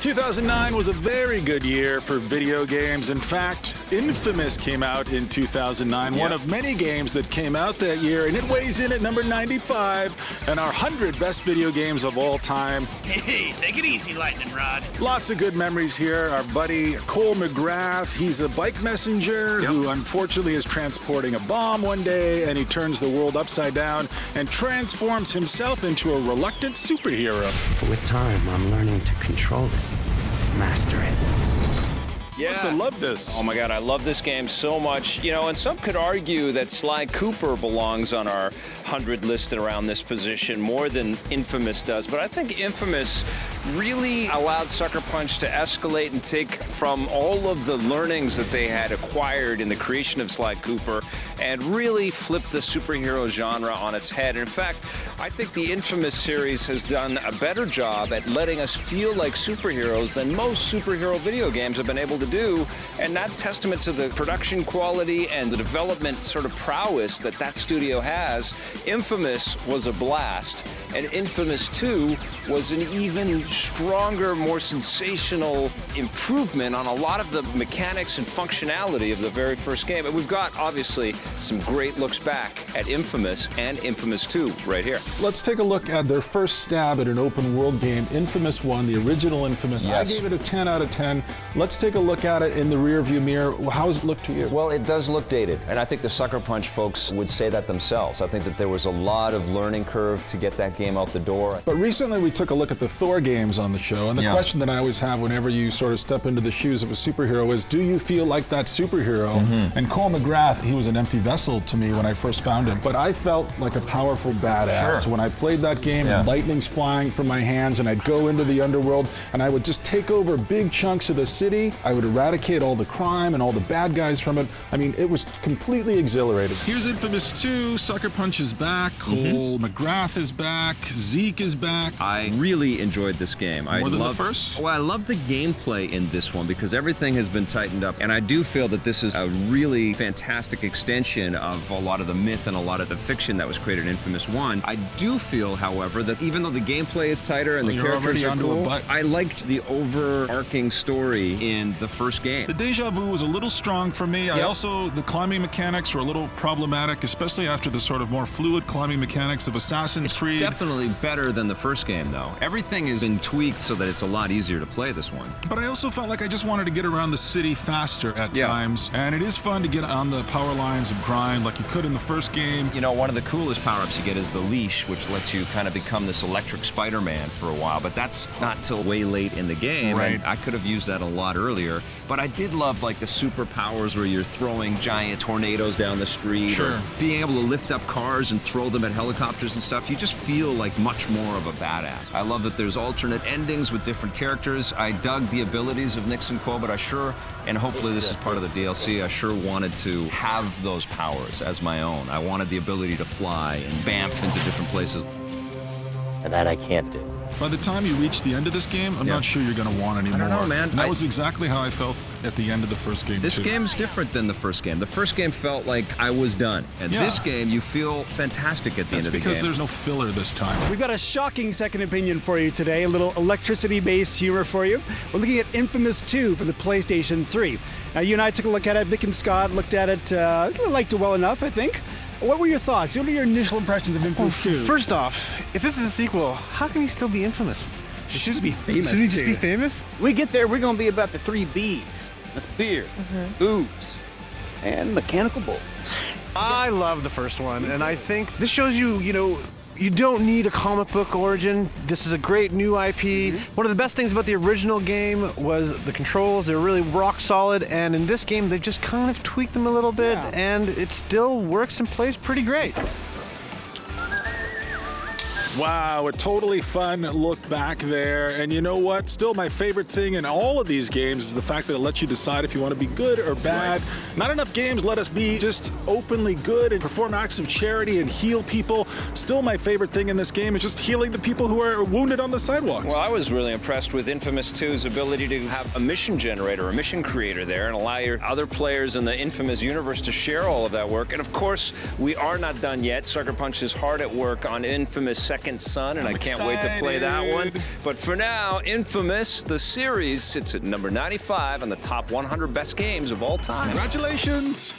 2009 was a very good year for video games. In fact, Infamous came out in 2009, one of many games that came out that year, and it weighs in at number 95 and our 100 best video games of all time. Hey, take it easy, Lightning Rod. Lots of good memories here. Our buddy Cole McGrath, he's a bike messenger who unfortunately is transporting a bomb one day, and he turns the world upside down and transforms himself into a reluctant superhero. With time, I'm learning to control it. Master it. You must have loved this. Oh my God, I love this game so much. You know, and some could argue that Sly Cooper belongs on our 100 listed around this position more than Infamous does, but I think Infamous really allowed Sucker Punch to escalate and take from all of the learnings that they had acquired in the creation of Sly Cooper and really flip the superhero genre on its head. In fact, I think the Infamous series has done a better job at letting us feel like superheroes than most superhero video games have been able to do, and that's testament to the production quality and the development sort of prowess that that studio has. Infamous was a blast, and Infamous 2 was an even stronger, more sensational improvement on a lot of the mechanics and functionality of the very first game. And we've got, obviously, some great looks back at Infamous and Infamous 2 right here. Let's take a look at their first stab at an open world game, Infamous 1, the original Infamous. Yes. I gave it a 10 out of 10. Let's take a look at it in the rearview mirror. How does it look to you? Well, it does look dated, and I think the Sucker Punch folks would say that themselves. I think that there was a lot of learning curve to get that game out the door. But recently we took a look at the Thor games on the show, and the question that I always have whenever you sort of step into the shoes of a superhero is, do you feel like that superhero? And Cole McGrath, he was an empty vessel to me when I first found him, but I felt like a powerful badass. When I played that game, and lightning's flying from my hands, and I'd go into the underworld, and I would just take over big chunks of the city. I would eradicate all the crime and all the bad guys from it. I mean, it was completely exhilarating. Here's Infamous 2. Sucker Punch is back. Cole McGrath is back. Zeke is back. I really enjoyed this game. More than the first? Well, I love the gameplay in this one because everything has been tightened up, and I do feel that this is a really fantastic extension of a lot of the myth and a lot of the fiction that was created in Infamous 1. I do feel, however, that even though the gameplay is tighter and the characters are cool, I liked the overarching story in the first game. The deja vu was a little strong for me. I also, the climbing mechanics were a little problematic, especially after the sort of more fluid climbing mechanics of Assassin's Creed. Definitely better than the first game, though. Everything has been tweaked so that it's a lot easier to play this one. But I also felt like I just wanted to get around the city faster at times, and it is fun to get on the power lines and grind like you could in the first game. You know, one of the coolest power-ups you get is the leash, which lets you kind of become this electric Spider-Man for a while, but that's not till way late in the game, and I could have used that a lot earlier. But I did love, like, the superpowers where you're throwing giant tornadoes down the street, or being able to lift up cars and throw them at helicopters and stuff. You just feel like much more of a badass. I love that there's alternate endings with different characters. I dug the abilities of Nix and Quill, but I sure, and hopefully this is part of the DLC, I sure wanted to have those powers as my own. I wanted the ability to fly and bamf into different places. And that I can't do. By the time you reach the end of this game, I'm not sure you're going to want any more. I don't know, man. And that was exactly how I felt at the end of the first game, This game's different than the first game. The first game felt like I was done. And this game, you feel fantastic at the end of the game. That's because there's no filler this time. We've got a shocking second opinion for you today, a little electricity-based humor for you. We're looking at Infamous 2 for the PlayStation 3. Now, you and I took a look at it. Vic and Scott looked at it, liked it well enough, I think. What were your thoughts? What are your initial impressions of Infamous 2? First off, if this is a sequel, how can he still be infamous? He should just be famous. Should he just be famous? We get there, we're gonna be about the 3 B's. That's beer, booze, and mechanical bullets. I love the first one, and I think this shows you, you don't need a comic book origin. This is a great new IP. One of the best things about the original game was the controls. They're really rock solid, and in this game, they've just kind of tweaked them a little bit, and it still works and plays pretty great. Wow, a totally fun look back there. And you know what? Still my favorite thing in all of these games is the fact that it lets you decide if you want to be good or bad. Not enough games let us be just openly good and perform acts of charity and heal people. Still my favorite thing in this game is just healing the people who are wounded on the sidewalk. Well, I was really impressed with Infamous 2's ability to have a mission generator, a mission creator there, and allow your other players in the Infamous universe to share all of that work. And of course, we are not done yet. Sucker Punch is hard at work on Infamous Second Son, and I can't wait to play that one. But for now, Infamous, the series, sits at number 95 on the top 100 best games of all time. Congratulations.